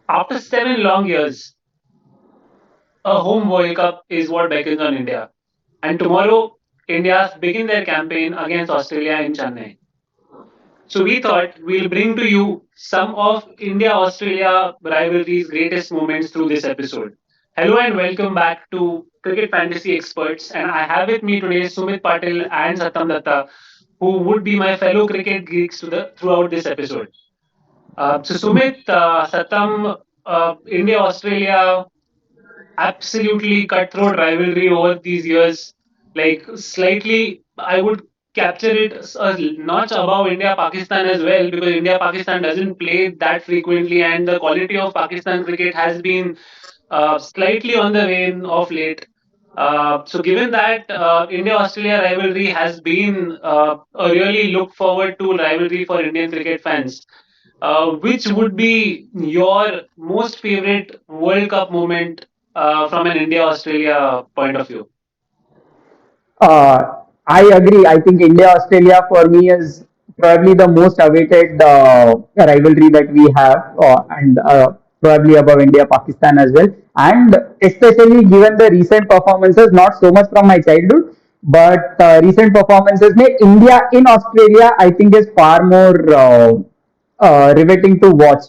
After 7 long years, a home World Cup is what beckons on India. And tomorrow, India begin their campaign against Australia in Chennai. So we thought we'll bring to you some of India-Australia rivalry's greatest moments through this episode. Hello and welcome back to Cricket Fantasy Experts. And I have with me today Sumit Patil and Satam Datta, who would be my fellow cricket geeks throughout this episode. So Sumit, Satam, India-Australia absolutely cutthroat rivalry over these years. Like slightly, I would capture it a notch above India Pakistan as well, because India Pakistan doesn't play that frequently, and the quality of Pakistan cricket has been slightly on the wane of late. So, given that India Australia rivalry has been a really look forward to rivalry for Indian cricket fans, which would be your most favorite World Cup moment from an India Australia point of view? Uh, I agree. I think India Australia for me is probably the most awaited rivalry that we have, and probably above India Pakistan as well. And especially given the recent performances, not so much from my childhood, but recent performances, made India in Australia, I think, is far more riveting to watch.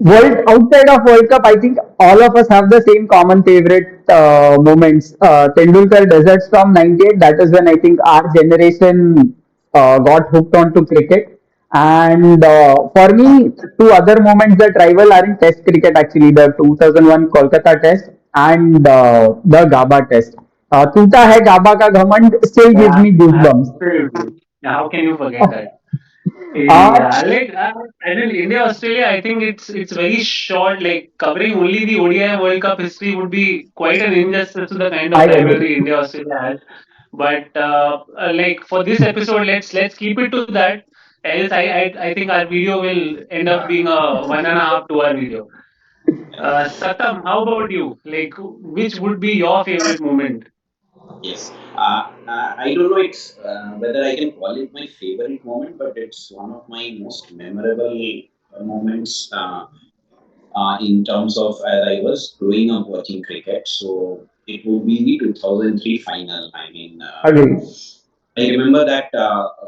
World outside of World Cup, I think all of us have the same common favorite moments. Tendulkar deserts from '98. That is when I think our generation got hooked onto cricket. And for me, two other moments that rival are in Test cricket. Actually, the 2001 Kolkata Test and the Gaba Test. "Toota hai Gaba ka ghumand" still gives Yeah, me goosebumps. absolutely. How can you forget that? Uh, Yeah, I mean India Australia. I think it's very short. Like covering only the ODI World Cup history would be quite an injustice to the kind I of agree. rivalry India Australia has. But like for this episode, let's keep it to that. Else, I think our video will end up being a 1.5 2 hour video. Satam, how about you? Like, which would be your favorite moment? Yes. I don't know it's whether I can call it my favorite moment, but it's one of my most memorable moments in terms of as I was growing up watching cricket. So it would be the 2003 final. Agree. I remember that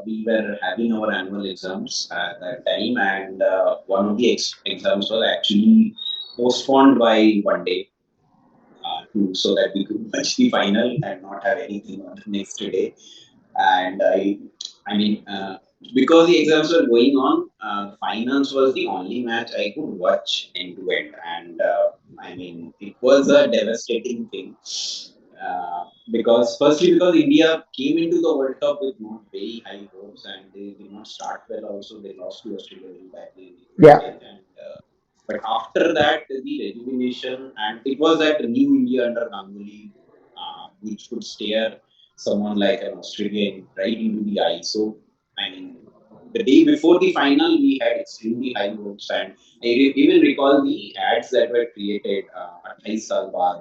we were having our annual exams at that time, and one of the exams was actually postponed by one day so that we could watch the final and not have anything on the next day. And I mean, because the exams were going on, finals was the only match I could watch end to end, and it was a devastating thing. Because firstly, because India came into the World Cup with not very high hopes, and they did not start well. Also, they lost to Australia very badly in the group Yeah. stage, and but after that, the rejuvenation, and it was that new India under Ganguly, which could stare someone like an Australian right into the eye. So, I mean, the day before the final, we had extremely high hopes, and I even recall the ads that were created. 28 साल बाद,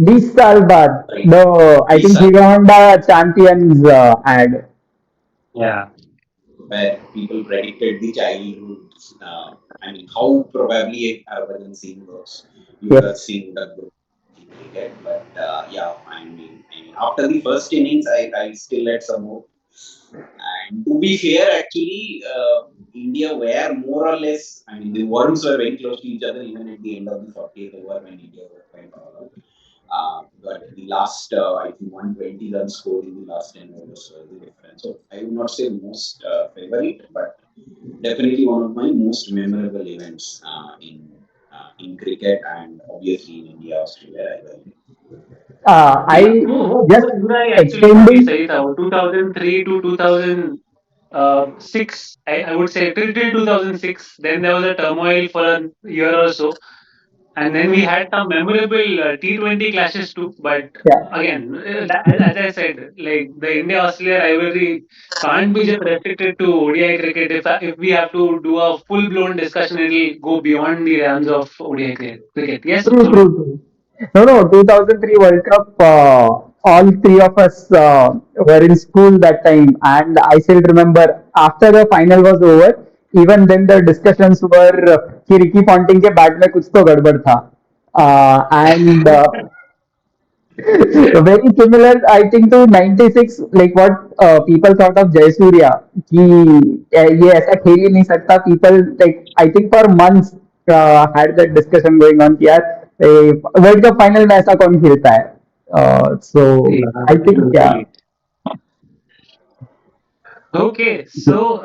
20 साल बाद, right? the I 20 think साल Hero Honda Champions ad. Yeah. where people predicted the childhood. How probably Harbhajan Singh was, Yuvraj Yes. Singh would have grown in cricket. But yeah, after the first innings, I still had some hope. And to be fair, actually, India were more or less, the worms were very close to each other even at the end of the 40th over when India went all out. But the last, I think, 120 runs scored in the last 10 overs was the difference. So I would not say most favorite, but definitely one of my most memorable events in cricket and obviously in India Australia rivalry. Yeah. I Who just was Ulai actually for the extending. Sarita? 2003 to 2006, I would say till 2006. Then there was a turmoil for a year or so. And then we had some memorable T20 clashes too. But Yeah. again, as I said, like the India Australia rivalry can't be just restricted to ODI cricket. If we have to do a full blown discussion, it'll go beyond the realms of ODI cricket. Yes, True, Sumit? true, true. No, no, 2003 World Cup, all three of us were in school that time. And I still remember after the final was over, even then the discussions were कि Ricky Ponting के bat में कुछ तो गड़बड़ था and very similar I think to 96 like what people thought of Jayasurya कि ये ऐसा खेल ही नहीं सकता people like I think for months had that discussion going on कि यार वर्ल्ड कप फाइनल में ऐसा कौन खेलता है so Yeah, I think yeah totally. Okay, so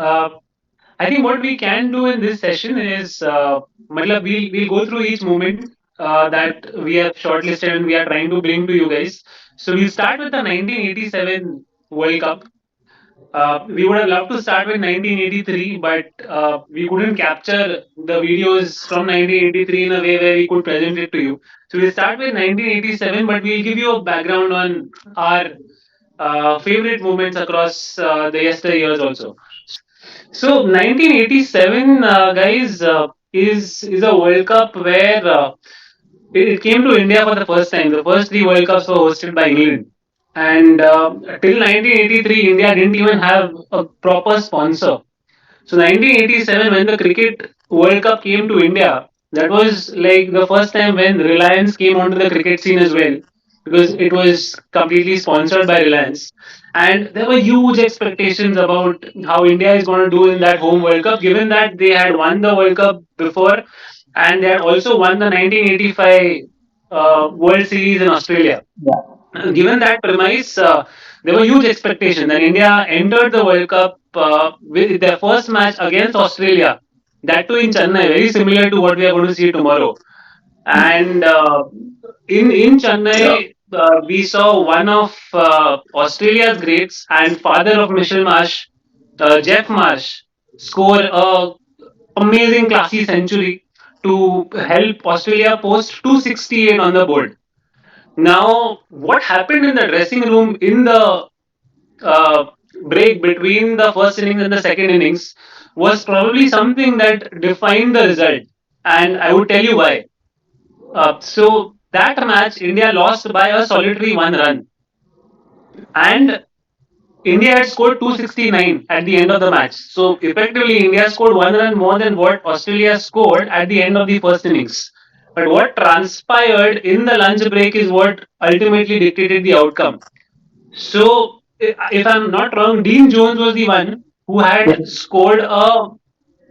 I think what we can do in this session is, matlab we'll go through each moment that we have shortlisted and we are trying to bring to you guys. So we'll start with the 1987 World Cup. We would have loved to start with 1983, but we couldn't capture the videos from 1983 in a way where we could present it to you. So we'll start with 1987, but we'll give you a background on our favorite moments across the yesteryears also. So 1987, guys, is a World Cup where it came to India for the first time. The first three World Cups were hosted by England, and till 1983, India didn't even have a proper sponsor. So 1987, when the Cricket World Cup came to India, that was like the first time when Reliance came onto the cricket scene as well, because it was completely sponsored by Reliance. And there were huge expectations about how India is going to do in that home World Cup, given that they had won the World Cup before and they had also won the 1985 World Series in Australia. yeah Given that premise, there were huge expectations, and India entered the World Cup with their first match against Australia. That too in Chennai, very similar to what we are going to see tomorrow. And in Chennai, we saw one of Australia's greats and father of Mitchellmarsh, Jeff Marsh, score a amazing classy century to help Australia post 268 on the board. Now, what happened in the dressing room in the uh, break between the first innings and the second innings was probably something that defined the result. And I would tell you why. So, that match, India lost by a solitary 1 run. And India had scored 269 at the end of the match. So, effectively, India scored 1 run more than what Australia scored at the end of the first innings. But what transpired in the lunch break is what ultimately dictated the outcome. So, if I'm not wrong, Dean Jones was the one who had scored a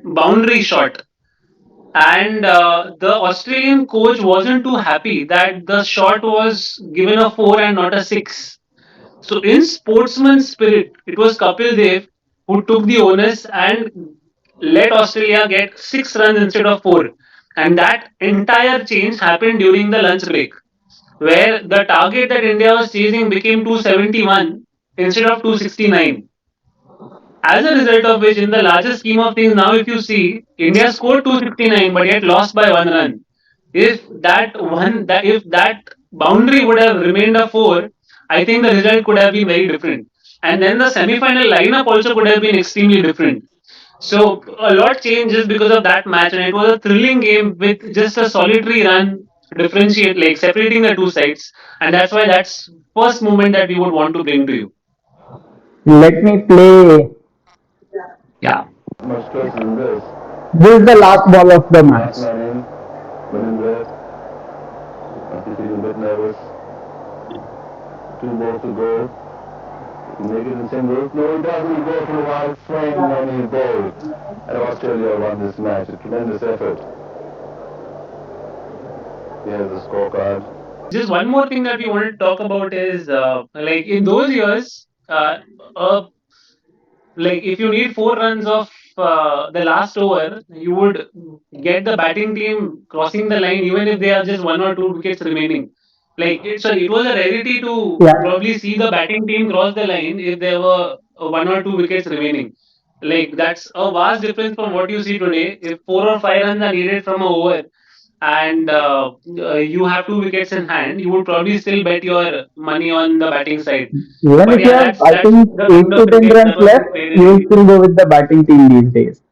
boundary shot. And the Australian coach wasn't too happy that the shot was given a 4 and not a 6. So, in sportsman spirit, it was Kapil Dev who took the onus and let Australia get 6 runs instead of 4. And that entire change happened during the lunch break, where the target that India was chasing became 271 instead of 269. As a result of which, in the larger scheme of things, now if you see, India scored 269 but yet lost by 1 run. If that boundary would have remained a 4, I think the result could have been very different. And then the semi-final lineup also could have been extremely different. So a lot changed just because of that match, and it was a thrilling game with just a solitary run differentiate, like separating the two sides, and that's why that's first moment that we would want to bring to you. let me play Yeah. Much closer than this. this is the last ball of the match Last man in, one in red. Must be feeling a bit nervous. Two balls to go. He make it in singles. No, he doesn't. He goes for a wild swing and he bowled. And Australia won this match. A tremendous effort. Here's the scorecard. Just one more thing that we wanted to talk about is like in those years, like if you need 4 runs of the last over, you would get the batting team crossing the line even if they have just 1 or 2 wickets remaining. Sorry, it was a rarity to yeah probably see the batting team cross the line if there were 1 or 2 wickets remaining. Like that's a vast difference from what you see today. If 4 or 5 runs are needed from a over and you have 2 wickets in hand, you would probably still bet your money on the batting side. even But if you yeah, have that's I that's think the 8 beauty to of 10 cricket. runs That was left the way they you will did it. still go with the batting team these days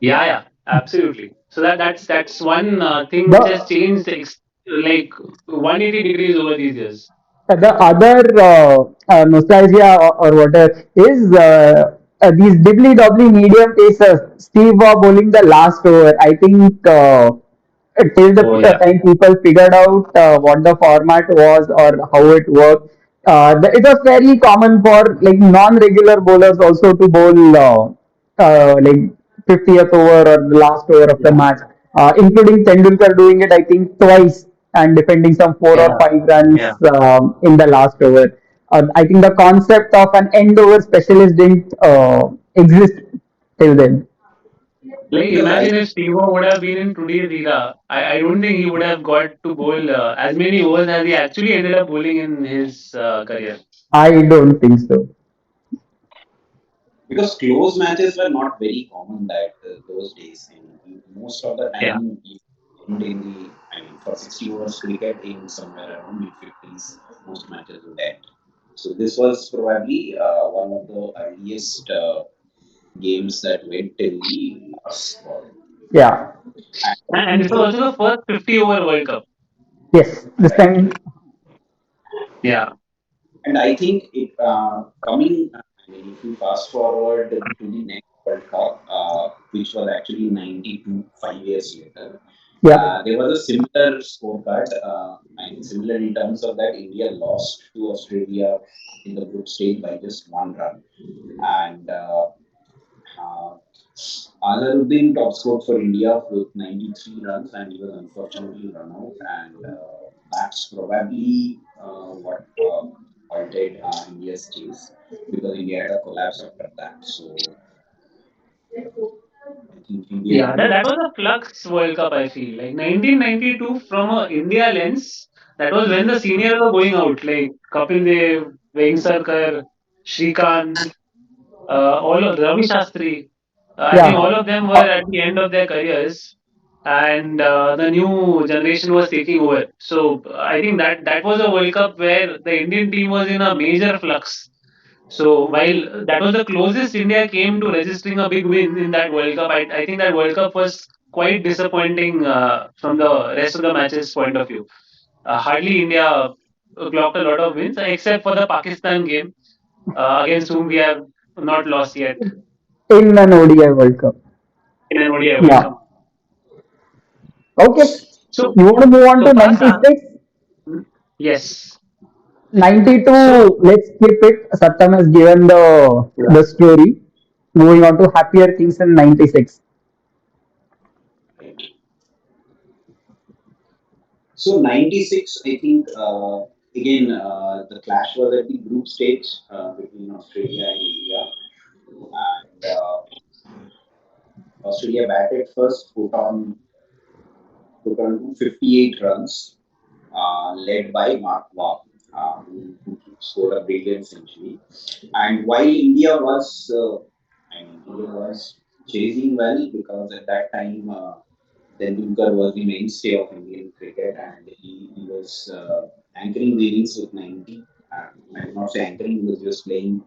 Yeah, yeah, absolutely. So that's one thing which has the changed like 180 degrees over these years. the other nostalgia or whatever is these dibbly dobbly medium pacers. Steve Waugh bowling the last over. I think till the Oh yeah, time people figured out what the format was or how it worked, it was very common for like non-regular bowlers also to bowl like 50th over or the last over of the yeah, match, including Tendulkar doing it I think twice and defending some four or yeah, five runs yeah. in the last over. I think the concept of an end over specialist didn't exist till then. Like Because I imagine if Steve would have been in today's era, I don't think he would have got to bowl as many overs as he actually ended up bowling in his career. I don't think so. because close matches were not very common that those days. And most of the Yeah. time, you end in the, I mean, for 60 overs cricket in somewhere around mid 50s, most matches would end. So this was probably one of the earliest games that went till the last ball. Yeah. And And this was also the first 50 over World Cup. Yes. This right. time. Yeah. And I think it coming, I mean, if you fast forward to the next World Cup, which was actually 92, 5 years later, Yeah. there was a similar scorecard. I mean, similar in terms of that India lost to Australia in the group stage by just 1 run. And uh, Azharuddin top scored for India with 93 runs, and he was unfortunately run out. And that's probably what halted India's chase because India had a collapse after that. So I think Yeah, Indian. that was a flux World Cup, I feel. Like 1992, from a India lens, that was when the seniors were going out, like Kapil Dev, Vengsarkar, Shrikant, all of Ravi Shastri. I think Yeah. all of them were at the end of their careers, and the new generation was taking over. So I think that was a World Cup where the Indian team was in a major flux. So while that was the closest India came to registering a big win in that World Cup, I think that World Cup was quite disappointing from the rest of the matches point of view. Hardly India clocked a lot of wins except for the Pakistan game against whom we have not lost yet In an ODI World Cup. in an ODI World Yeah. Cup. Okay. So, You want to move on so to Parth, 96? yes. 92, So, let's skip it. Satyam has given yeah. the story. Moving on to happier things in 96. Right. So 96, I think, again, the clash was at the group stage between Australia and India. And Australia batted first, put on to 58 runs, led by Mark Waugh, who scored a brilliant century. And while India was chasing well because at that time Tendulkar was the mainstay of Indian cricket, and he was anchoring the innings with 90. I would not say anchoring; he was just playing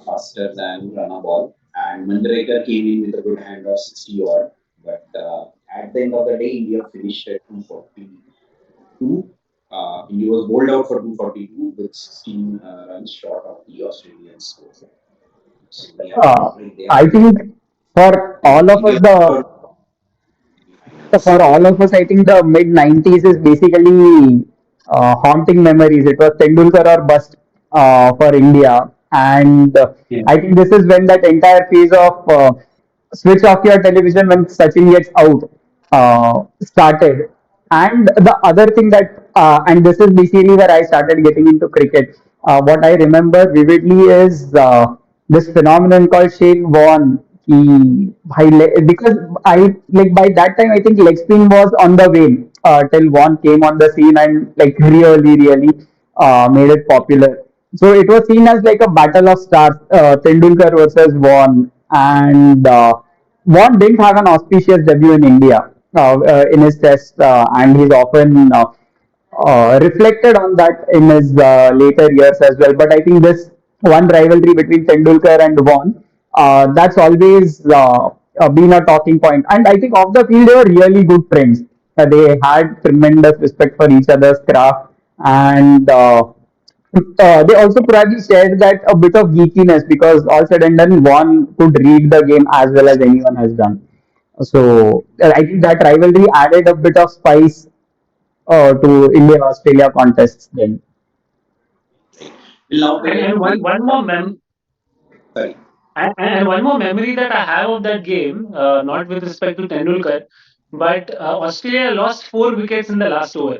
faster than run ball. And Mandarekar came in with a good hand of 60 odd. But at the end of the day, India finished at 242. India was bowled out for 242 with 16 runs short of the Australian score. So we have to Uh, operate there. I think for And all of us, India for the for all of us, I think the mid 90s is basically haunting memories. It was Tendulkar or bust for India. And Yeah. I think this is when that entire phase of switch off your television when Sachin gets out started. And the other thing that, and this is basically where I started getting into cricket. What I remember vividly is this phenomenon called Shane Warne. Because I like by that time I think leg spin was on the way till Warne came on the scene and like really made it popular. So it was seen as like a battle of stars, Tendulkar versus Warne, and Vaughn didn't have an auspicious debut in India in his test, and he's often reflected on that in his later years as well. But I think this one rivalry between Tendulkar and Vaughn, that's always been a talking point. And I think off the field, they were really good friends. They had tremendous respect for each other's craft, and They also probably shared that a bit of geekiness because all said and done, one could read the game as well as anyone has done. So I think that rivalry added a bit of spice to India Australia contests then. We'll now And begin. We sorry. and one more memory that I have of that game, not with respect to Tendulkar, but Australia lost 4 wickets in the last over.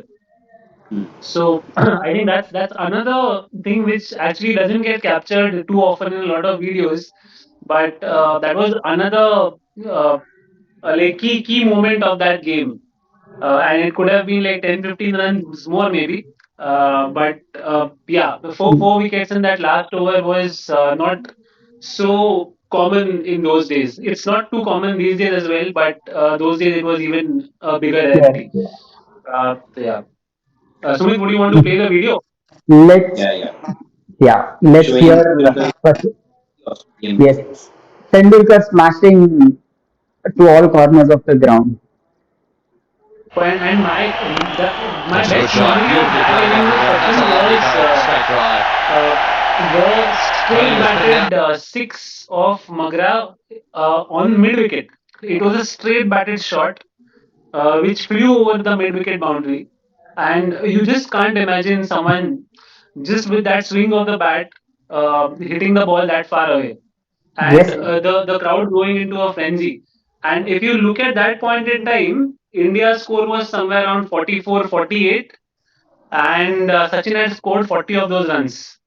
Hmm. So I think that's another thing which actually doesn't get captured too often in a lot of videos. But that was another like key moment of that game, and it could have been like 10-15 runs more maybe. But yeah, the four wickets in that last over was not so common in those days. It's not too common these days as well, but those days it was even a bigger Yes. rarity. Yeah. Sumit, would you want to play the video? Let's Yeah, yeah. let's Showing hear Tendulkar first. Australian Yes, cricket. Tendulkar smashing to all corners of the ground. And my That's a good best shot. memory of Beautifully that played innings off the of ground. That's a Sachin lovely was bounce. Straight drive. uh, the straight Kohli was put down. batted six of Magra on mid wicket. It was a straight batted shot which flew over the mid wicket boundary, and you just can't imagine someone just with that swing of the bat hitting the ball that far away, and Yes, the crowd going into a frenzy. And if you look at that point in time, India's score was somewhere around 44, 48, and Sachin had scored 40 of those runs.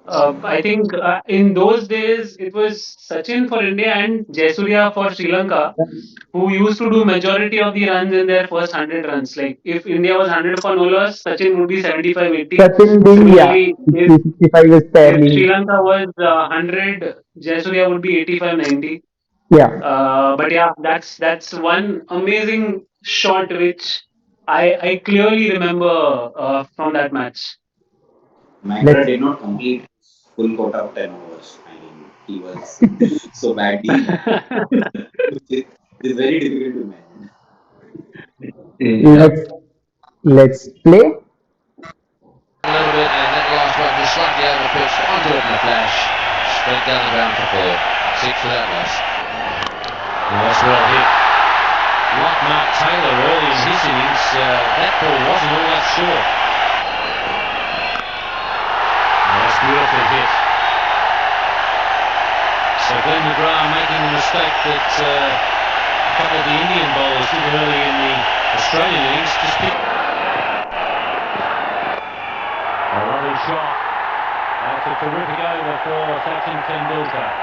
I think in those days it was Sachin for India and Jasurya for Sri Lanka, who used to do majority of the runs in their first 100 runs. Like if India was 100 for no loss, Sachin would be 75, 80. Sachin being, yeah, Similarly, if 60-65 is if Sri fairly, Lanka was 100, Jasurya would be 85, 90. yeah. But yeah, that's one amazing shot which I clearly remember from that match. Magra Let's did not complete his full quota of 10 overs. I mean, he was so badly, which is very difficult to imagine. Yeah. let's let's play. A little bit, and that last one just slightly over the pitch. Onto it in a flash. Straight down the ground for four. Six for that loss. Oh, that's well hit. Like Mark Taylor early in his innings, that ball wasn't all that short. Oh, that's beautifully hit. So Glenn McGrath making the mistake that a couple of the Indian bowlers did early in the Australian innings. Just pick a lovely shot. That's a terrific over for Sachin Tendulkar.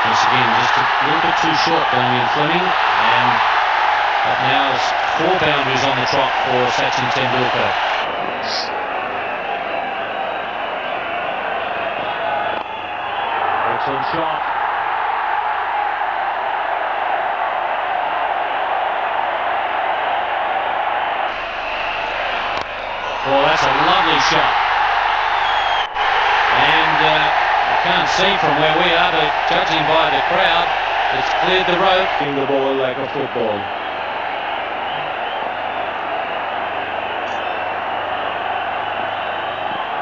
Once again, just a little bit too short Damian Fleming, and but now it's 4 boundaries on the trot for Sachin Tendulkar. Excellent shot. Oh, that's a lovely shot. And you can't see from where we are, but judging by the crowd, it's cleared the road. The ball like a football.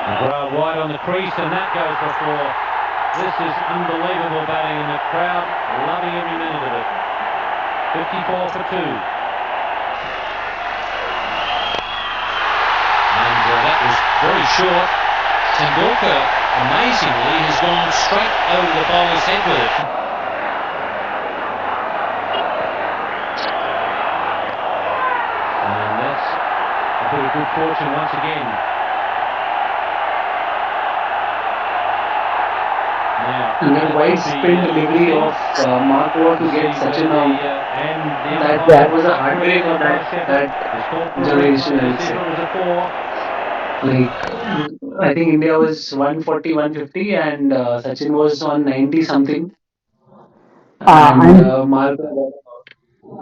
McGrath wide on the crease, and that goes for four. This is unbelievable batting, and the crowd loving every minute of it. 54 for two. And that was very short. Tendulkar, amazingly, has gone straight over the bowler's head with it. And that's a bit of good fortune once again. Now, And that that wide could be spin delivery interesting of Mark Waugh to to get see where Sachin the out. and the That umpire Yeah, was a after heartbreak of again by Shepherd that is called for a generation, replay I to would see if say. it was a four. Like I think India was 140, 150, and Sachin was on 90 something, and I'm Mark.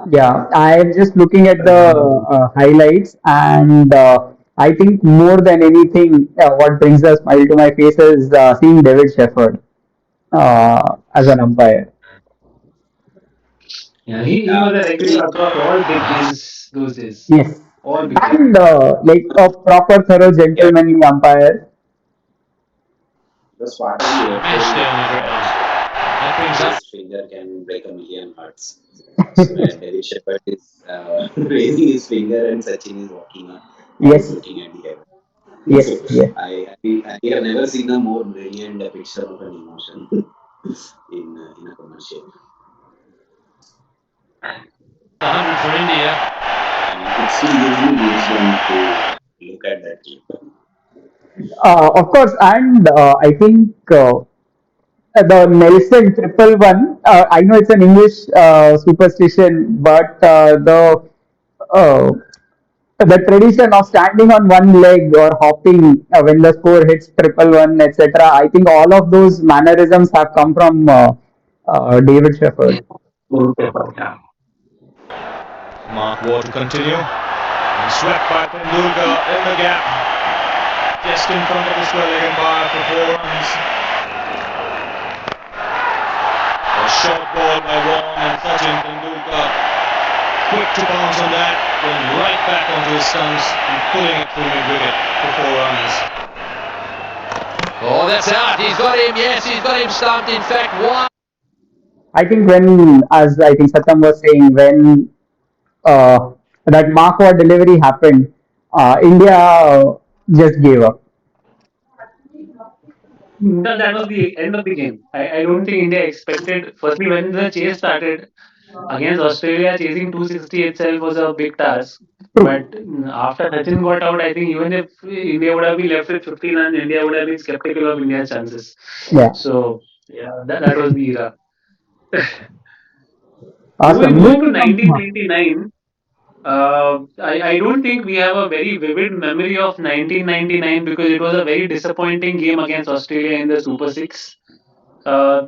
yeah. I'm just looking at the highlights, and I think more than anything, what brings a smile to my face is seeing David Shepherd as an umpire. Yeah, he was a regular across all big games those days. Yes. All BT. And like a proper, thorough, Yeah, gentlemanly umpire. the smarter you Missed it referee, on the ground. That brings up. his finger can break a million hearts. So when David Shepherd is raising his finger and Sachin is walking on or Yes, looking at the heaven. So yes, yes. I have never seen a more brilliant picture of an emotion in a commercial, 100 for India. and it still gives me goosebumps to look at that clip. Of course, and I think the Nelson triple one. I know it's an English superstition, but uh, the tradition of standing on one leg or hopping when the score hits triple one, etc. I think all of those mannerisms have come from David Shepherd. Yeah. Mark Ward to continue. And swept by Tendulkar in the gap. Just in front of the square leg umpire for 4 runs. A short ball by Warren and Sachin Tendulkar. Quick to bounce on that. Going right back onto his stumps and pulling it through mid-wicket for 4 runs. Oh, that's out. He's got him. Yes, he's got him stumped. In fact, one. I think when, as I think Satyam was saying, when uh, that Marquardt delivery happened, India just gave up. That was the end of the game. I don't think India expected. Firstly, when the chase started against Australia, chasing 260 itself was a big task. But True. after Sachin got out, I think even if India would have been left with 15 runs, India would have been skeptical of India's chances. Yeah. So yeah, that was the era. Awesome. Going to Moving on. 1999, I don't think we have a very vivid memory of 1999 because it was a very disappointing game against Australia in the Super Six. I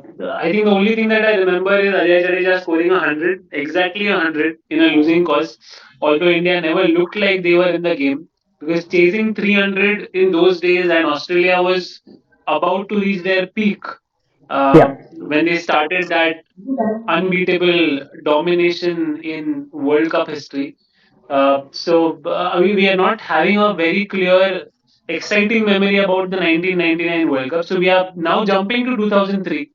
think the only thing that I remember is Ajay Jadeja scoring 100, exactly 100 in a losing cause. Although India never looked like they were in the game because chasing 300 in those days and Australia was about to reach their peak Yeah. when they started that unbeatable domination in World Cup history. We are not having a very clear, exciting memory about the 1999 World Cup. So we are now jumping to 2003.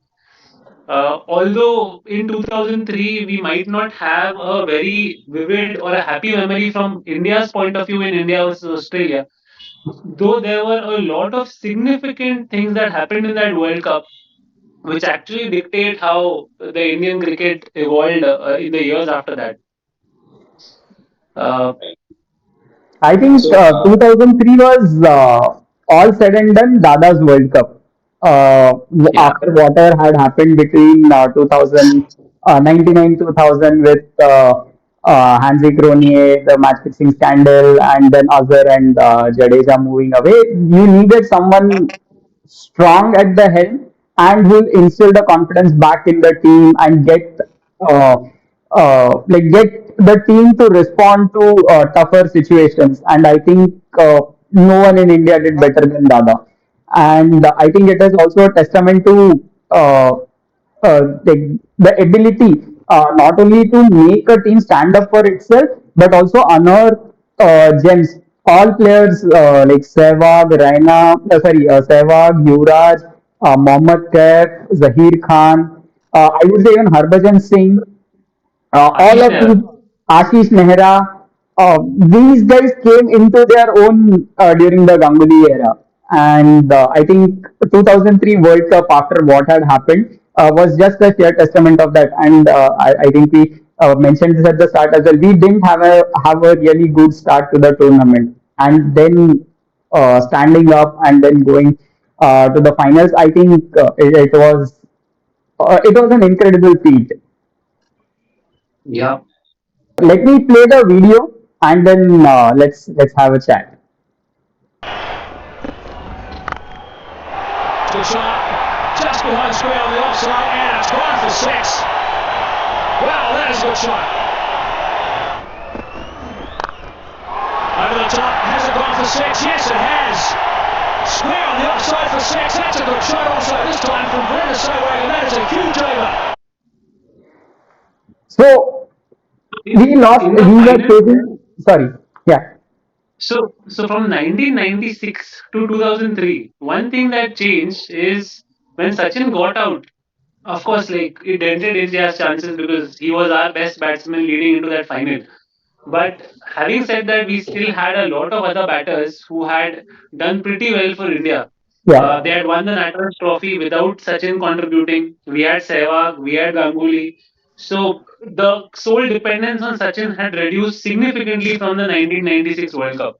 Although in 2003 we might not have a very vivid or a happy memory from India's point of view in India versus Australia, though there were a lot of significant things that happened in that World Cup, which actually dictate how the Indian cricket evolved in the years after that. Uh, Right. I think So 2003 was all said and done Dada's World Cup. yeah, After whatever had happened between 2000, 99 2000 with Hansi Cronier, the match fixing scandal, and then Azhar and Jadeja moving away, you needed someone strong at the helm and will instill the confidence back in the team and uh, get the team to respond to tougher situations. And I think no one in India did better than Dada. And I think it is also a testament to the ability not only to make a team stand up for itself, but also unearth gems. All players like Sehwag, Sehwag, Yuvraj, Mohammad Kaif, Zahir Khan, I would say even Harbhajan Singh, all Ashish of Nehra. these, Ashish Nehra, these guys came into their own during the Ganguly era. And I think 2003 World Cup, after what had happened, was just a sheer testament of that. And I think we mentioned this at the start as well. We didn't have a really good start to the tournament, and then standing up and then going to the finals. I think it was an incredible feat. Yeah. Let me play the video and then let's have a chat. Good shot. Just behind square on the offside, and it's gone for six. Wow, that is a good shot. Over the top, has it gone for six? Yes, it has. Square on the offside for six. That's a good shot also, this time from Brenda Sowag, and that is a huge over. So we lost. In the We were final, chasing. Sorry. Yeah. So from 1996 to 2003, one thing that changed is when Sachin got out. Of course, like it dented India's chances because he was our best batsman leading into that final. But having said that, we still had a lot of other batters who had done pretty well for India. Yeah. They had won the National Trophy without Sachin contributing. We had Sehwag, we had Ganguly. So the sole dependence on Sachin had reduced significantly from the 1996 World Cup.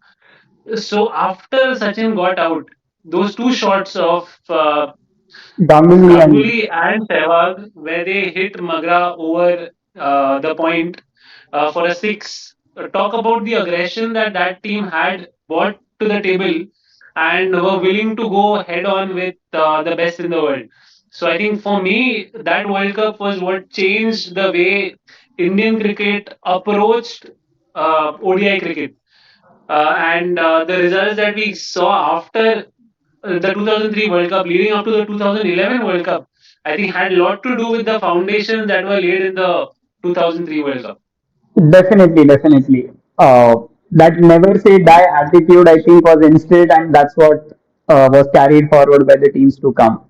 So after Sachin got out, those two shots of Ganguly and Ganguly and Sehwag, where they hit Magra over the point for a six. Talk about the aggression that that team had brought to the table and were willing to go head on with the best in the world. So I think for me, that World Cup was what changed the way Indian cricket approached ODI cricket. And the results that we saw after the 2003 World Cup, leading up to the 2011 World Cup, I think had a lot to do with the foundations that were laid in the 2003 World Cup. definitely, definitely. That never say die attitude, I think, was instilled, and that's what was carried forward by the teams to come.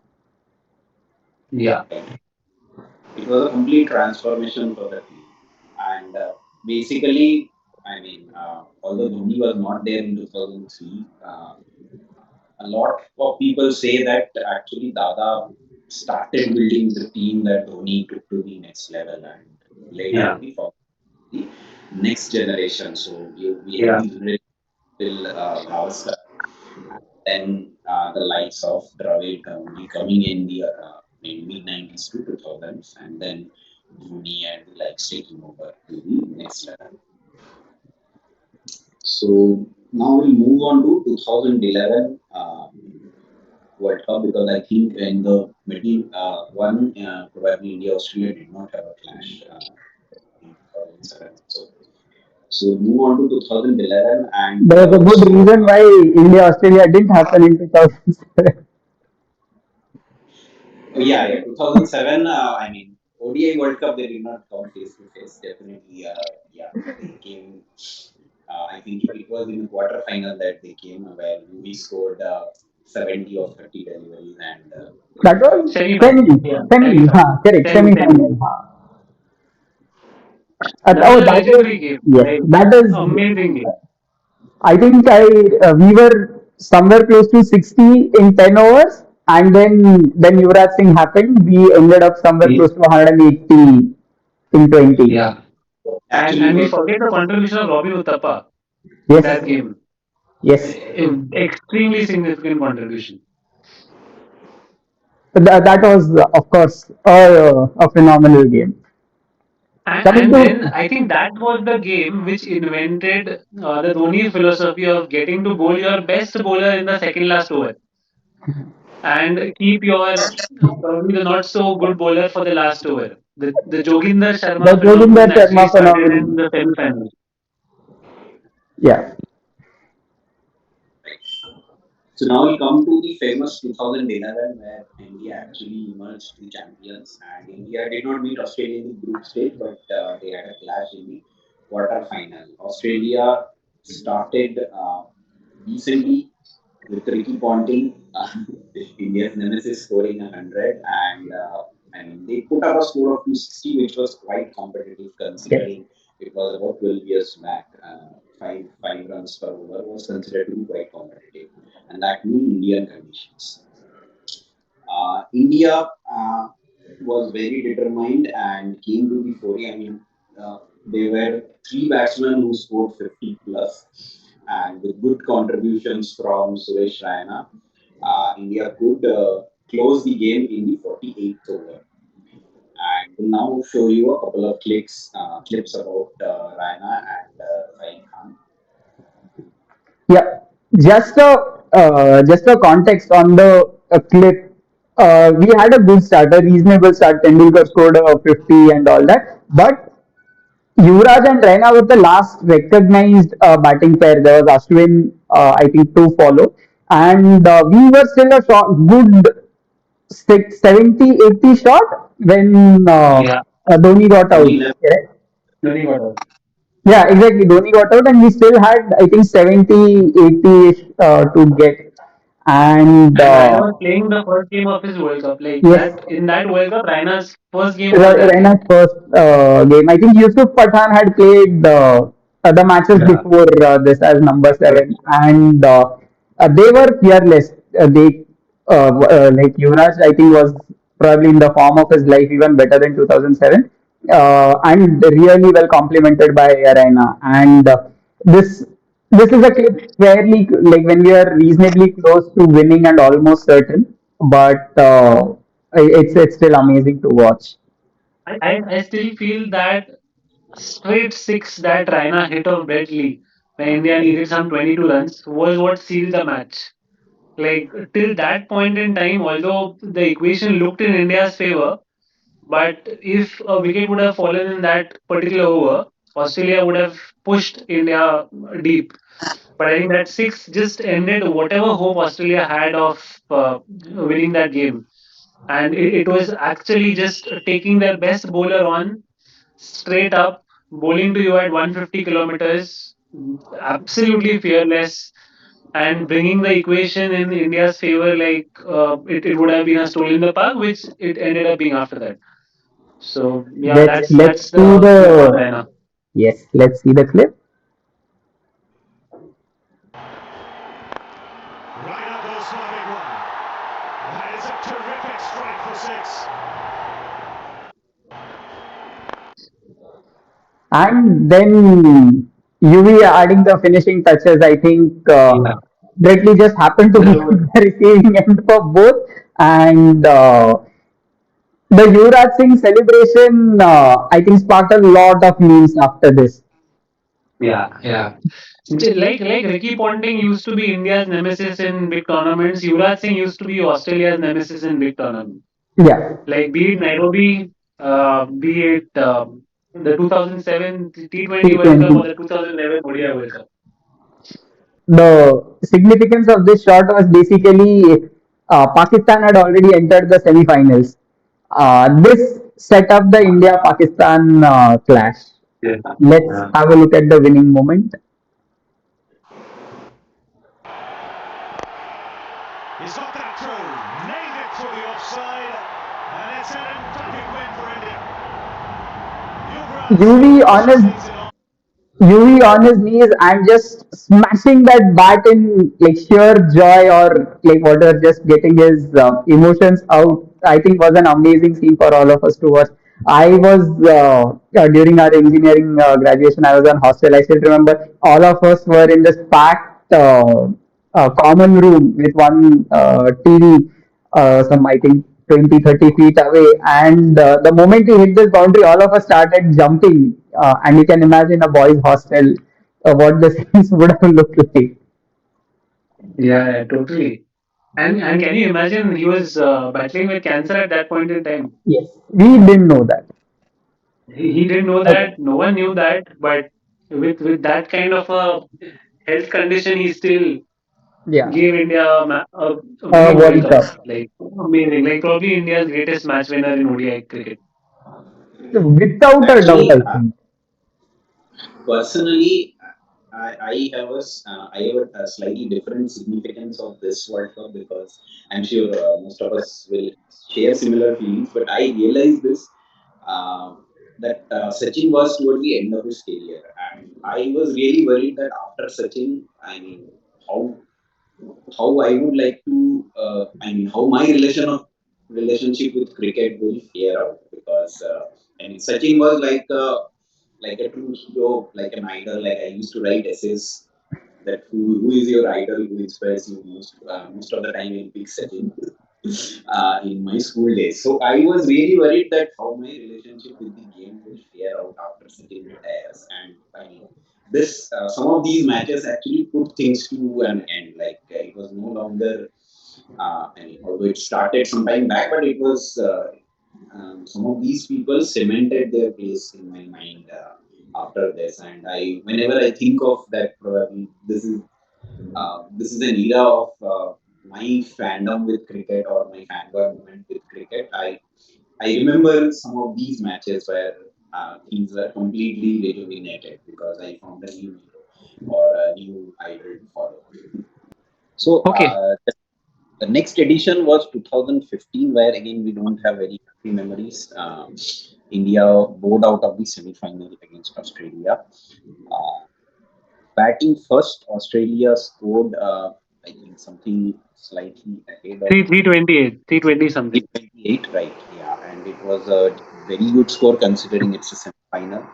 Yeah. It was a complete transformation for the team. And basically, I mean, although Dhoni was not there in 2003, a lot of people say that actually Dada started building the team that Dhoni took to the next level and laid Yeah. out the next generation. So we had Yeah. the generation till Gavaskar, then the likes of Dravid coming in the mid 90s to 2000s, and then Dhoni and the likes taking over to the next level. So now we'll move on to 2011 World Cup because I think in the middle one probably India Australia did not have a clash in 2007. So move on to 2011 and There was a good so reason why India Australia didn't happen in 2007. oh, yeah, 2007. I mean, ODI World Cup, they did not come face to face. Definitely, yeah, they came. I think it was in the quarter final that they came where we scored 70 or 30 deliveries and That was Semi semi, final. Yeah. semi, Semi final. correct, Semi semi semi. final. That Oh, was a that legendary was game. yes. Like That is. amazing game. I think we were somewhere close to 60 in 10 overs, and then Yuvraj Singh happened. We ended up somewhere Yeah. close to 180 in 20. Yeah. And actually it and we was forget the contribution of Robin Uthappa in Yes, that game. yes. Extremely significant contribution. That was, of course, a phenomenal game. Coming And then to I think that was the game which invented the Dhoni philosophy of getting to bowl your best bowler in the second last over and keep your probably the not so good bowler for the last over. The Joginder the Sharma Joginder phenomenon actually Sharma started in phenomenon. the semi-finals. Yeah, right. So now we come to the famous 2011 where India actually emerged the champions and India did not meet Australia in the group stage but they had a clash in the quarter final. Australia started decently with Ricky Ponting, India's nemesis, scoring 100 and I mean they put up a score of 260 which was quite competitive yes. considering it was about 12 years back. Five runs per over was considered to be quite competitive and that means Indian conditions. India was very determined and came to the fore. I mean, there were three batsmen who scored 50 plus, and with good contributions from Suresh Raina, India could close the game in the 48th over. And will now show you a couple of clips about Raina and Zain Khan. Yeah, just a context on the clip. We had a good start, a reasonable start. Tendulkar scored 50 and all that, but Yuvraj and Raina were the last recognized batting pair. There was Ashwin, I think, to follow, and we were still a good 70, 80 shot when Yeah, Dhoni got out. Dhoni left Correct? Dhoni got out. Yeah, exactly. Dhoni got out, and we still had, I think, 70, 80 to get. And And Raina was playing the first game of his World Cup. Like yes, that in that World Cup, Raina's first game was that Raina's game. first game. I think Yusuf Pathan had played the matches Yeah. before this as number seven, and they were fearless. They like Yuvraj, I think, was probably in the form of his life, even better than 2007, and really well complemented by Raina. And this this is a clip fairly like when we are reasonably close to winning and almost certain, but it's still amazing to watch. I still feel that straight six that Raina hit of Brett Lee when India needed some 22 runs was what sealed the match. Like till that point in time, although the equation looked in India's favor, but if a wicket would have fallen in that particular over, Australia would have pushed India deep. But I think that six just ended whatever hope Australia had of winning that game. And it was actually just taking their best bowler on straight up, bowling to you at 150 kilometers, absolutely fearless, and bringing the equation in India's favor like it would have been a stroll in the park, which it ended up being after that. So yeah, Let's that's see the clip on the Raina. yes. Let's see the clip. Right up goes for a big one. That is a terrific strike for six. And then UV adding the finishing touches. I think Yeah. Bradley just happened to be The, at the receiving end for both, and the Yuvraj Singh celebration. I think sparked a lot of memes after this. yeah, yeah. Like Ricky Ponting used to be India's nemesis in big tournaments. Yuvraj Singh used to be Australia's nemesis in big tournaments. Yeah, Like be it Nairobi, be it the 2007 T20 World Cup T20. or the 2011 ODI World Cup. The significance of this shot was basically Pakistan had already entered the semi-finals. This set up the India-Pakistan clash. Yeah. Let's Yeah. have a look at the winning moment. He's got that through. Nailed it through the offside. And it's an emphatic win for India. Yuvraj UV Singh on his takes it on. UV on his knees and just smashing that bat in like sheer joy or like whatever, just getting his emotions out. I think was an amazing scene for all of us to watch. I was during our engineering graduation. I was on hostel. I still remember all of us were in this packed common room with one TV, some I think 20, 30 feet away. And the moment he hit this boundary, all of us started jumping. And you can imagine a boys' hostel, what the scenes would have looked like. Yeah, yeah, totally. And can you imagine he was battling with cancer at that point in time? Yes, we didn't know that. He didn't know Okay. that. No one knew that. But with that kind of a health condition, he still Yeah, gave India a winning World World Cup. Cup. Like amazing. Like probably India's greatest match winner in ODI cricket. Without a doubt, I Actually, think. personally, I have a slightly different significance of this World Cup because I'm sure most of us will share similar feelings. But I realized this uh, that Sachin was towards the end of his career, and I was really worried that after Sachin, I mean, how how I would like to, I mean, how my relationship with cricket will fare out because I mean, Sachin was like a true hero, like an idol. Like I used to write essays that who is your idol, who inspires you most. Most of the time, in pick Sachin in my school days. So I was really worried that how my relationship with the game will fare out after Sachin retires. And I mean, this some of these matches actually put things to an end. Like it was no longer. I mean, although it started some time back, but it was some of these people cemented their place in my mind after this. And whenever I think of that, probably this is an era of my fandom with cricket or my fanboy moment with cricket. I remember some of these matches where things were completely rejuvenated because I found a new hero or a new idol to follow. So Okay, the next edition was 2015, where again we don't have very happy memories. India bowed out of the semi-final against Australia. Uh, Batting first, Australia scored, I think, something slightly ahead of 328, 320 something. 328, right? Yeah, and it was a very good score considering it's a semi-final.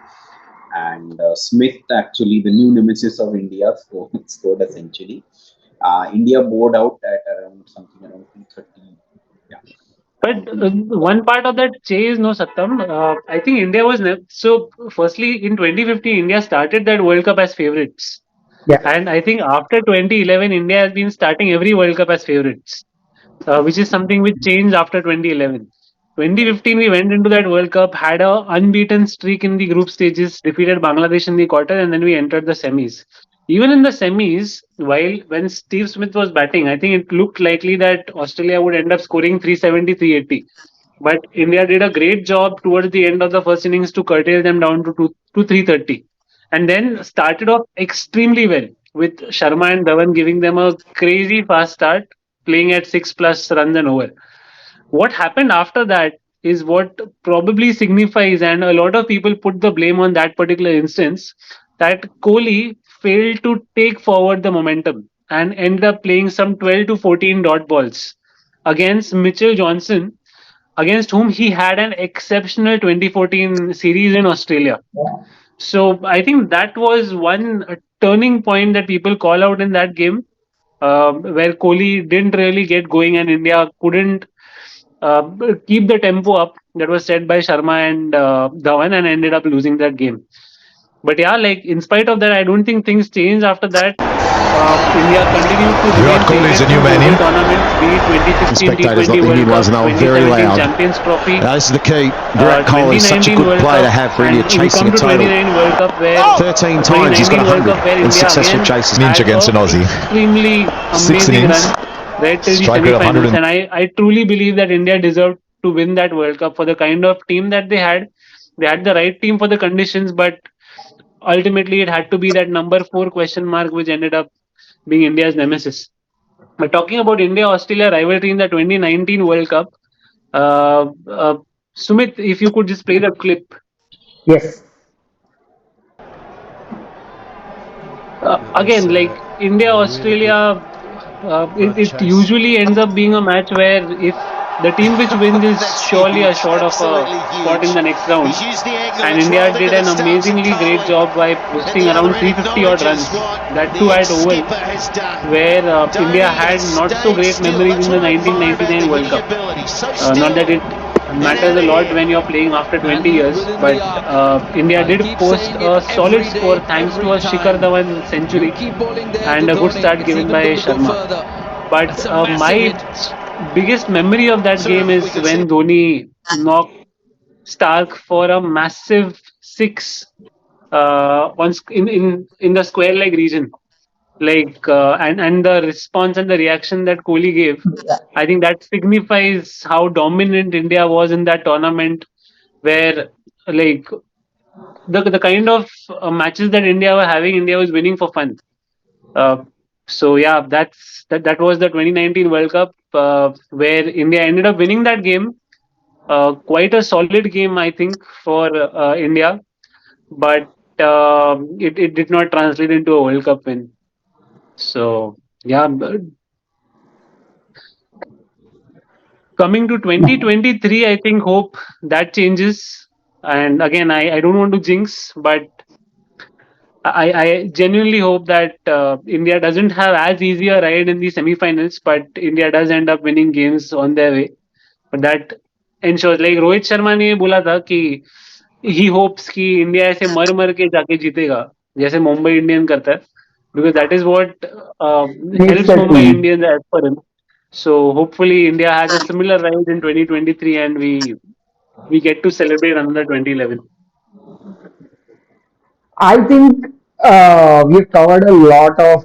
And Smith, actually the new nemesis of India, scored a century. India bowed out at around something around 230. Yeah, But around 230. one part of that chase, no, Satyam, I think India was so. Firstly, in 2015, India started that World Cup as favorites, Yeah, and I think after 2011, India has been starting every World Cup as favorites, which is something which changed after 2011. Right. 2015, we went into that World Cup, had a unbeaten streak in the group stages, defeated Bangladesh in the quarter, and then we entered the semis. Even in the semis, while when Steve Smith was batting, I think it looked likely that Australia would end up scoring 370, 380. But India did a great job towards the end of the first innings to curtail them down to 330. And then started off extremely well with Sharma and Dhawan giving them a crazy fast start, playing at 6+ runs and over. What happened after that is what probably signifies, and a lot of people put the blame on that particular instance, that Kohli failed to take forward the momentum and ended up playing some 12 to 14 dot balls against Mitchell Johnson, against whom he had an exceptional 2014 series in Australia. yeah, So I think that was one turning point that people call out in that game, where Kohli didn't really get going and India couldn't uh, keep the tempo up that was set by Sharma and Dhawan, and ended up losing that game. But yeah, like in spite of that, I don't think things changed after that. India continued to Virat remain Kohli is a favorites new in man global in. tournaments, be it 2016 Spectators like T20 the World Indian ones, Cup, and they were very 2017 loud. Champions Trophy, This is the key. Virat Kohli is such a 2019 good World player to Cup, have for India, and we chasing come a to total. 29 World Cup, where 13 times he's got 2019 World 100 Cup, where in India successful again chases. had Inch against a an Aussie. extremely 6 amazing innings. run right till the Strike rate of 100. semi-finals, and I truly believe that India deserved to win that World Cup for the kind of team that they had. They had the right team for the conditions, but ultimately it had to be that number four question mark, which ended up being India's nemesis. But talking about India-Australia rivalry in the 2019 World Cup, Sumit, if you could just play the clip. yes, Again, like India-Australia, it usually ends up being a match where if the team which wins is That's surely huge, assured of a absolutely spot in huge. the next round. He's used the angle, And it's India rolled into did the an stumps, and amazingly great Carlin job by at posting the other around end 350 odd acknowledges runs. what That too the at Oval, ex-skipper has done. where India Dhoni had has not so stayed great still. memories in That's the what I admire about the 1999 World hitting Cup. ability. So Not still that it and matters out a of lot here. when you're playing after 20 And years, within but the arc, India I did keep post saying it a solid every score day, thanks to every a Shikhar time. Dhawan You century keep bowling there to and a good Dhoni, start it's given even by going to go Sharma. further. But That's a massive my hit. biggest memory of that So game we is can see when Dhoni knocked Stark for a massive six in the square leg region. Like and the response and the reaction that Kohli gave, yeah, I think that signifies how dominant India was in that tournament. Where like the kind of matches that India were having, India was winning for fun. Uh, so yeah, that was the 2019 World Cup, where India ended up winning that game. Quite a solid game, I think, for India, but it did not translate into a World Cup win. So yeah, coming to 2023, I think hope that changes. And again, I don't want to jinx, but I genuinely hope that India doesn't have as easy a ride in the semifinals, but India does end up winning games on their way. But that ensures, like Rohit Sharma ने बोला था कि he hopes कि India ऐसे मर मर के जाके जीतेगा जैसे मुंबई इंडियन करता है, because that is what needs helps the Mumbai team. Indians as per him. So hopefully India has a similar ride in 2023, and we get to celebrate another 2011. I think we've covered a lot of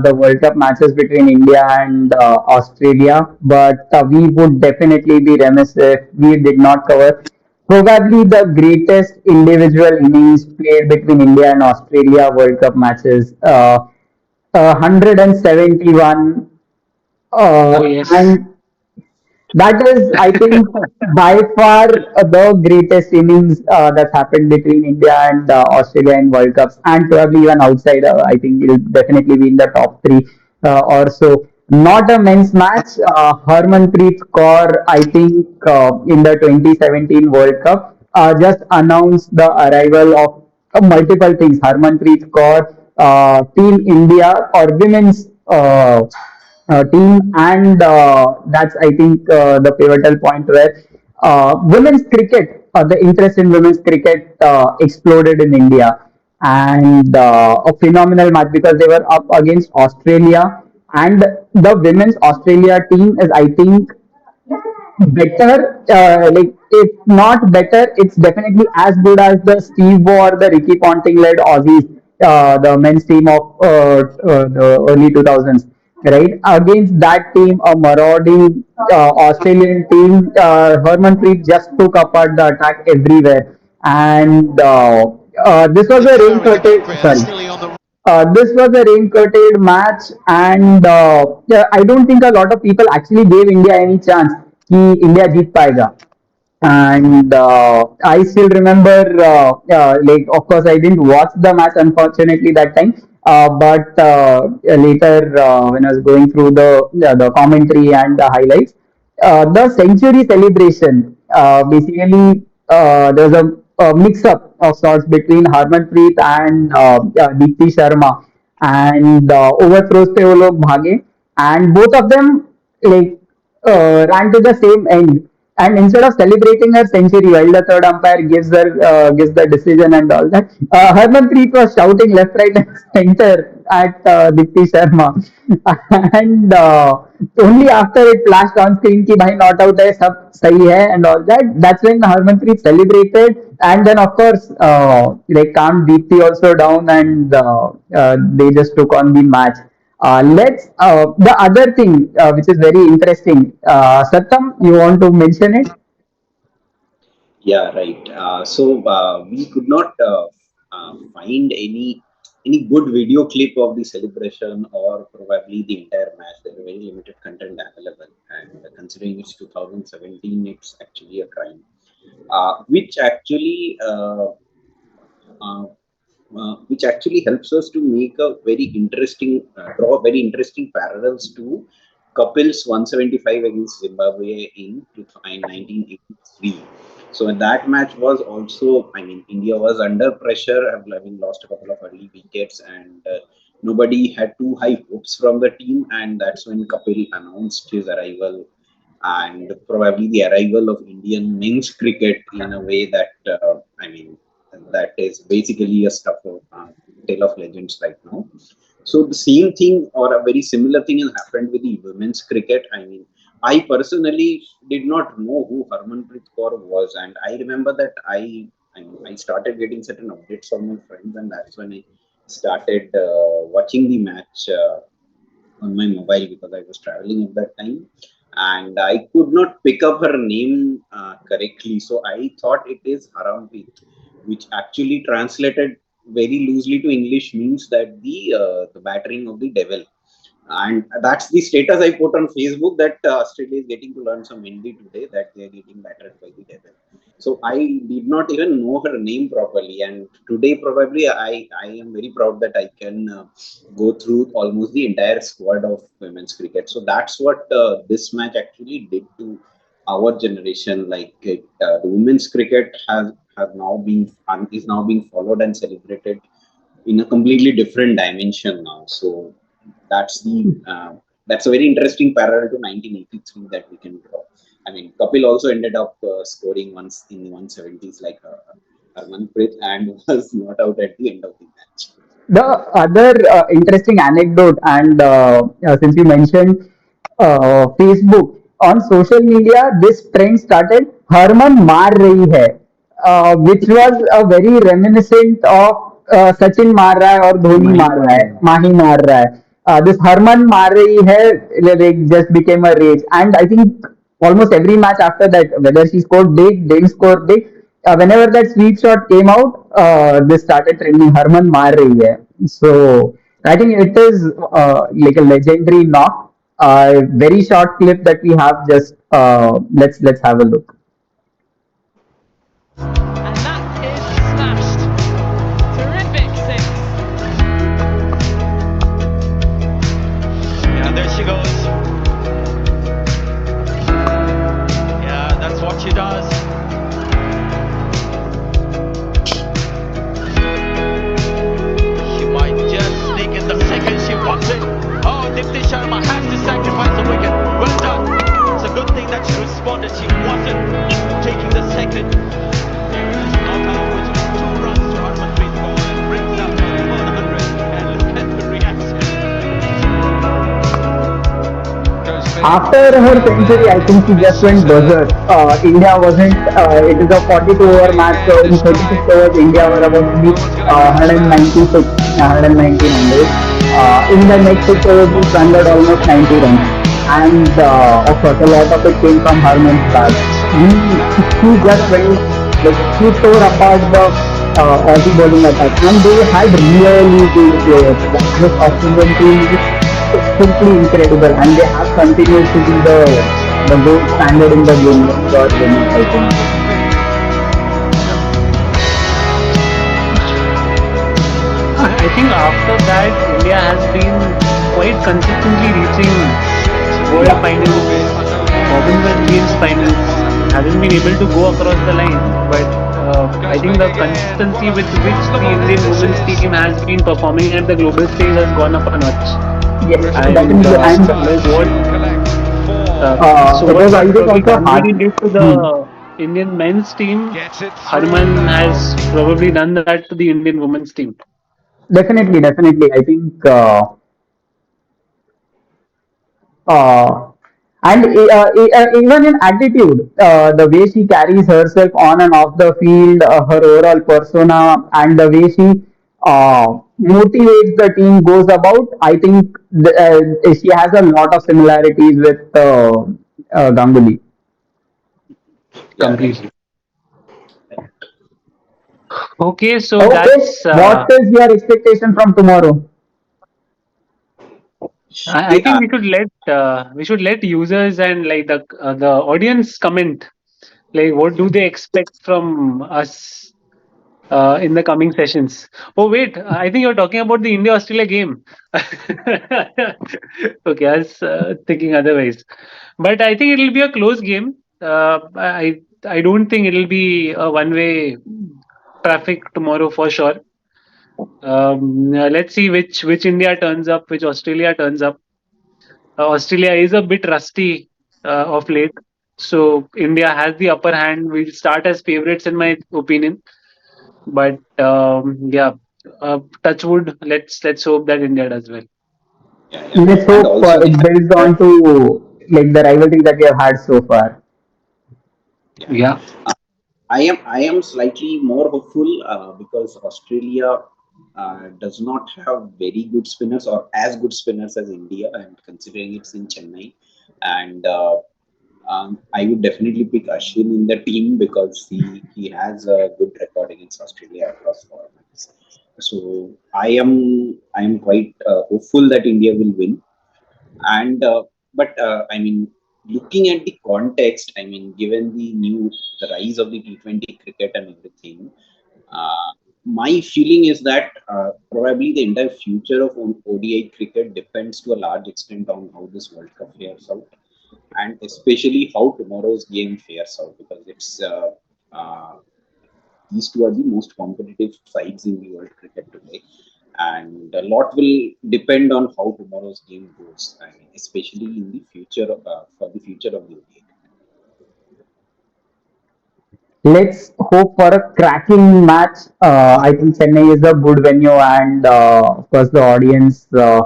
the World Cup matches between India and Australia, but we would definitely be remiss if we did not cover probably the greatest individual innings played between India and Australia World Cup matches. 171, Oh yes. and that is, I think, by far the greatest innings that's happened between India and Australia in World Cups, and probably even outside. I think will definitely be in the top three or so. Not a men's match. Harmanpreet Kaur, I think, in the 2017 World Cup, just announced the arrival of multiple things. Harmanpreet Kaur, Team India or women's team, and that's, I think, the pivotal point where women's cricket, the interest in women's cricket exploded in India, and a phenomenal match because they were up against Australia, and the women's Australia team is, I think, better, like if not better, it's definitely as good as the Steve Waugh or the Ricky Ponting led Aussies, the men's team of the early 2000s, right? Against that team, a marauding Australian team, Hermanpreet just took apart the attack everywhere, and this was a rain curtailed. Sorry, this was a rain curtailed match, and yeah, I don't think a lot of people actually gave India any chance कि India जीत पाएगा. And I still remember, like, of course, I didn't watch the match unfortunately that time, but later when I was going through the commentary and the highlights, the century celebration, basically there's a mix up of sorts between Harmanpreet and Deepti Sharma, and overthrows पे वो लोग भागे, and both of them like ran to the same end. And instead of celebrating her century while the third umpire gives the decision and all that, Harmanpreet was shouting left, right, and center at Dipti Sharma, and only after it flashed on screen कि भाई not out है, सब सही है and all that. That's when Harmanpreet celebrated, and then of course like calmed Deepti also down, and they just took on the match. Let's The other thing which is very interesting. Satam, you want to mention it? Yeah, right. We could not find any good video clip of the celebration or probably the entire match. There were very limited content available, and considering it's 2017, it's actually a crime. Which actually uh, which actually helps us to make a very interesting draw very interesting parallels to Kapil's 175 against Zimbabwe in 1983. So that match was also, I mean, India was under pressure, having lost a couple of early wickets, and nobody had too high hopes from the team, and that's when Kapil announced his arrival, and probably the arrival of Indian men's cricket in a way that I mean that is basically a stuff of tale of legends right now. So the same thing or a very similar thing has happened with the women's cricket. I mean, I personally did not know who Harmanpreet Kaur was, and I remember that I started getting certain updates from my friends, and that's when I started watching the match on my mobile because I was traveling at that time, and I could not pick up her name correctly. So I thought it is Harampreet, which actually translated very loosely to English means that the battering of the devil. And that's the status I put on Facebook that Australia is getting to learn some Hindi today, that they are getting battered by the devil. So I did not even know her name properly, and today probably I am very proud that I can go through almost the entire squad of women's cricket. So that's what this match actually did to our generation. The women's cricket has now been is now being followed and celebrated in a completely different dimension now. So that's the that's a very interesting parallel to 1983 that we can draw. I mean, Kapil also ended up scoring once in the 170s like Harmanpreet, and was not out at the end of the match. The other interesting anecdote, and since you mentioned Facebook, on social media, this trend started, Harman maar rahi hai, which was a very reminiscent of Sachin maar raha hai or Dhoni Mahi maar raha hai, Marra. Mahi maar raha hai. This Harman maar rahi hai like, just became a rage, and I think almost every match after that, whether she scored big, didn't score big, whenever that sweep shot came out, they started trending Harman maar rahi hai. So I think it is like a legendary knock. Very short clip that we have. Just let's have a look. And that is smashed. Terrific six. Yeah, there she goes. Yeah, that's what she does. She might just sneak in the second she wants it. Oh, Sharma has to sacrifice the wicket. Well done. It's a good thing that she responded. She wasn't taking the second. Not out, which was 2 runs to Harmanpreet Kaur and brings up over 100. And look at the reaction. After her century, I think she just went berserk. India wasn't. It is a 42 over match, so in 36 overs, India were about maybe 196, 199 days. In the next 6 overs, we surrendered almost 90 runs, and of course, a lot of it came from Harman's bat. She just went like she tore apart the Aussie bowling attack, and they had really good players. This Australian team is simply incredible, and they have continued to be the gold standard in the game whenever when it's fighting. I think after that, India has been quite consistently reaching World Finals, Commonwealth Games Finals, hasn't been able to go across the line. But I think the consistency with which the Indian women's team has been performing at the global stage has gone up a notch. Yes, And definitely, and with what so it what was always probably also Ganguly hard. did to Hmm. the Indian men's team, Gets it through Harman now. has probably done that to the Indian women's team. Definitely, definitely. I think uh, and even in attitude, the way she carries herself on and off the field, her overall persona, and the way she motivates the team goes about, I think she has a lot of similarities with Ganguly. Yeah, right. Completely. Okay, so Okay, that's what is your expectation from tomorrow? I See, think we should let users and like the audience comment like what do they expect from us in the coming sessions. Oh wait, I think you're talking about the India Australia game. Okay, I was thinking otherwise, but I think it'll be a close game. I don't think it'll be a one way traffic tomorrow for sure. Let's see which India turns up, which Australia turns up. Australia is a bit rusty of late, so India has the upper hand. We'll start as favorites, in my opinion. But yeah, touch wood. Let's hope that India does well. yeah, yeah. Let's And hope also the it fact builds that on to like the rivalry that we have had so far. yeah, Yeah, I am slightly more hopeful because Australia does not have very good spinners or as good spinners as India, and considering it's in Chennai, and I would definitely pick Ashwin in the team because he has a good record against Australia across formats. So I am quite hopeful that India will win. And but I mean, looking at the context, I mean, given the rise of the T20 cricket and everything, uh, my feeling is that probably the entire future of ODI cricket depends to a large extent on how this World Cup fares out, and especially how tomorrow's game fares out, because uh, these two are the most competitive sides in the world cricket today, and a lot will depend on how tomorrow's game goes. I mean, especially in the future for the future of the ODI. Let's hope for a cracking match. I think Chennai is a good venue, and of course, the audience, the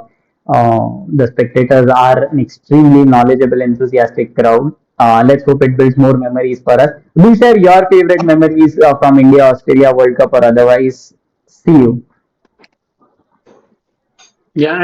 spectators are an extremely knowledgeable, enthusiastic crowd. Let's hope it builds more memories for us. Do share your favorite memories from India, Australia World Cup, or otherwise. See you. yeah.